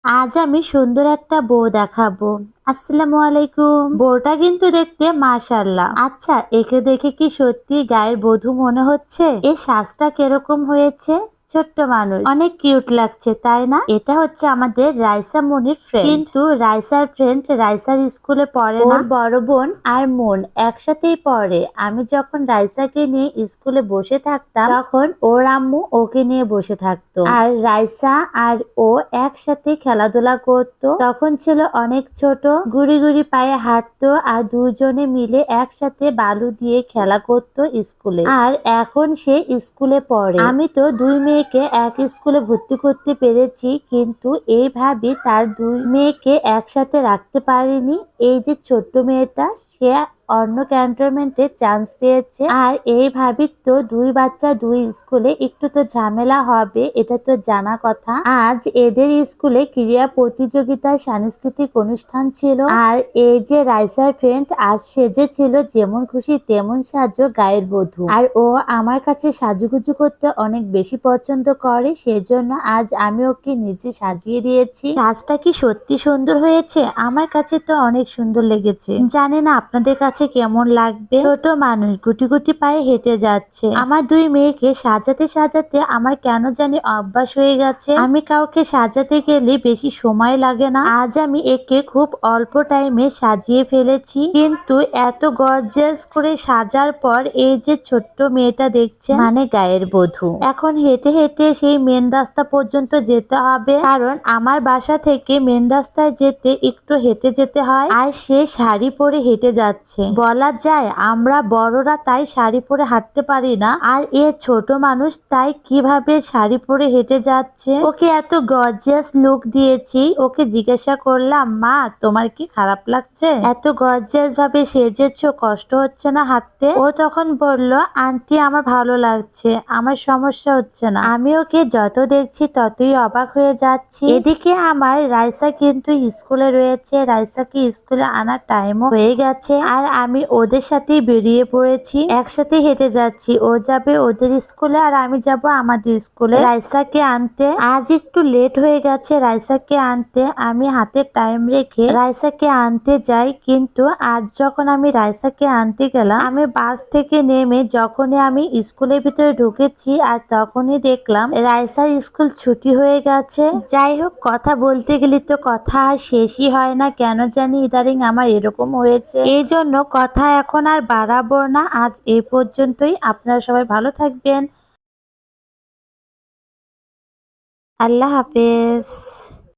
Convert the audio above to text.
আজ আমি সুন্দর একটা বউ দেখাবো। আসসালামু আলাইকুম। বউটা কিন্তু দেখতে মাশাআল্লাহ। আচ্ছা, একে দেখে কি সত্যি গায়ের বধূ মনে হচ্ছে? এই সাজটা কিরকম হয়েছে? ছোট্ট মানুষ, অনেক কিউট লাগছে তাই না? এটা হচ্ছে আমাদের রাইসা মনির ফ্রেন্ড। কিন্তু রাইসার ফ্রেন্ড রাইসার স্কুলে পড়ে না। ওর বড় বোন আর মন একসাথেই পড়ে। আমি যখন রাইসাকে নিয়ে স্কুলে বসে থাকতাম তখন ওর আম্মু ওকে নিয়ে বসে থাকতো, আর রাইসা আর ও একসাথে খেলাধুলা করতো। তখন ছিল অনেক ছোট, গুড়ি গুড়ি পায়ে হাঁটতো আর দুজনে মিলে একসাথে বালু দিয়ে খেলা করতো স্কুলে। আর এখন সে স্কুলে পড়ে। আমি তো দুই মেয়েকে এক স্কুলে ভর্তি করতে পেরেছি, কিন্তু এইভাবে তার দুই মেয়েকে একসাথে রাখতে পারিনি। এই যে ছোট্ট মেয়েটা, সে অন্য ক্যান্টনমেন্টে চান্স পেয়েছে, আর এইভাবে তো দুই বাচ্চা দুই স্কুলে একটু তো ঝামেলা হবে, এটা তো জানা কথা। আজ এদের স্কুলে ক্রীড়া প্রতিযোগিতা সাংস্কৃতিক অনুষ্ঠান ছিল, আর এই যে রাইসার ফ্রেন্ড আজ সেজেছিল যেমন খুশি তেমন সাজো গায়ের বধূ। আর ও আমার কাছে সাজুগুজু করতে অনেক বেশি পছন্দ করে, সেজন্য আজ আমি ওকে নিজে সাজিয়ে দিয়েছি। সাজটা কি সত্যি সুন্দর হয়েছে? আমার কাছে তো অনেক সুন্দর লেগেছে, জানি না আপনাদের কাছে কেমন লাগবে। ছোট মানুষ গুটি গুটি পায়ে হেঁটে যাচ্ছে। আমার দুই মেয়েকে সাজাতে সাজাতে আমার কেন জানি অভ্যাস হয়ে গেছে। আমি কাউকে সাজাতে গেলে বেশি সময় লাগে না। আজ আমি একে খুব অল্প টাইমে সাজিয়ে ফেলেছি, কিন্তু এত গর্জিয়াস করে সাজার পর এই যে ছোট্ট মেয়েটা দেখছে, মানে গায়ের বধূ, এখন হেঁটে হেঁটে সেই মেন রাস্তা পর্যন্ত যেতে হবে, কারণ আমার বাসা থেকে মেন রাস্তায় যেতে একটু হেঁটে যেতে হয়। আর সে শাড়ি পরে হেঁটে যাচ্ছে। বলা যায় আমরা বড়রা তাই শাড়ি পরে হাঁটতে পারি না, আর এ ছোট মানুষ তাই কিভাবে শাড়ি পরে হেঁটে যাচ্ছে। ওকে এত গর্জিয়াস লুক দিয়েছি, ওকে জিজ্ঞাসা করলাম, মা তোমার কি খারাপ লাগছে? এত গর্জিয়াস ভাবে সেজেছো, কষ্ট হচ্ছে না হাঁটতে? ও তখন বলল, আন্টি আমার ভালো লাগছে, আমার সমস্যা হচ্ছে না। আমি ওকে যত দেখছি ততই অবাক হয়ে যাচ্ছি। এদিকে আমার রাইসা কিন্তু স্কুলে রয়েছে, রাইসাকে স্কুলে আনার টাইমও হয়ে গেছে, আর আমি ওদের সাথেই বেরিয়ে পড়েছি। একসাথে হেঁটে যাচ্ছি, ও যাবে ওদের স্কুলে আর আমি যাব আমাদের স্কুলে রাইসাকে আনতে। আজ একটু লেট হয়ে গেছে রাইসাকে আনতে, আমি হাতে টাইম রেখে রাইসাকে আনতে যাই, কিন্তু আজ যখন আমি রাইসাকে আনতে গেলাম, আমি বাস থেকে নেমে যখনই আমি স্কুলের ভিতরে ঢুকেছি আর তখনই দেখলাম রাইসার স্কুল ছুটি হয়ে গেছে। যাই হোক, কথা বলতে গেলে তো কথা আর শেষই হয় না, কেন জানি ইদারিং আমার এরকম হয়েছে, এই জন্য কথা এখন আর বাড়াবো না। আজ এই পর্যন্তই। আপনারা সবাই ভালো থাকবেন। আল্লাহ হাফেজ।